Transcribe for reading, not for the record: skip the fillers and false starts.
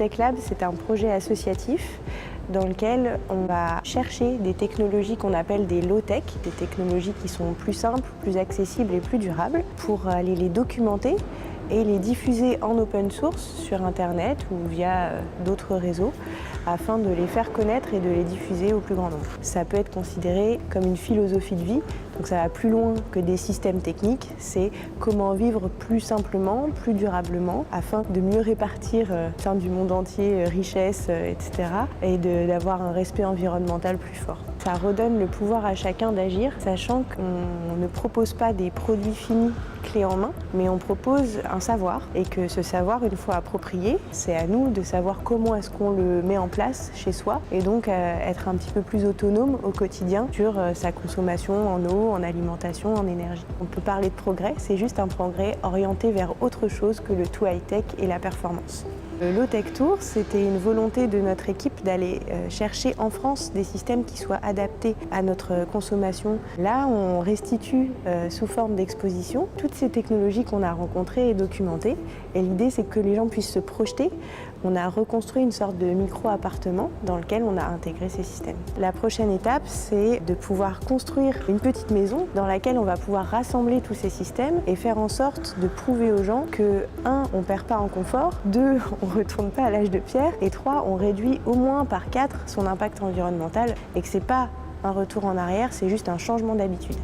Low-Tech Lab, c'est un projet associatif dans lequel on va chercher des technologies qu'on appelle des low-tech, des technologies qui sont plus simples, plus accessibles et plus durables, pour aller les documenter et les diffuser en open source sur Internet ou via d'autres réseaux afin de les faire connaître et de les diffuser au plus grand nombre. Ça peut être considéré comme une philosophie de vie, donc ça va plus loin que des systèmes techniques, c'est comment vivre plus simplement, plus durablement, afin de mieux répartir au sein du monde entier richesse, etc. et d'avoir un respect environnemental plus fort. Ça redonne le pouvoir à chacun d'agir, sachant qu'on ne propose pas des produits finis clés en main, mais on propose un savoir et que ce savoir, une fois approprié, c'est à nous de savoir comment est-ce qu'on le met en place chez soi et donc être un petit peu plus autonome au quotidien sur sa consommation en eau, en alimentation, en énergie. On peut parler de progrès, c'est juste un progrès orienté vers autre chose que le tout high-tech et la performance. Le Low-Tech Tour, c'était une volonté de notre équipe d'aller chercher en France des systèmes qui soient adaptés à notre consommation. Là, on restitue sous forme d'exposition toutes ces technologies qu'on a rencontrées et documentées. Et l'idée, c'est que les gens puissent se projeter. On a reconstruit une sorte de micro-appartement dans lequel on a intégré ces systèmes. La prochaine étape, c'est de pouvoir construire une petite maison dans laquelle on va pouvoir rassembler tous ces systèmes et faire en sorte de prouver aux gens que 1, on ne perd pas en confort, 2, on ne retourne pas à l'âge de pierre et 3, on réduit au moins par 4 son impact environnemental et que ce n'est pas un retour en arrière, c'est juste un changement d'habitude.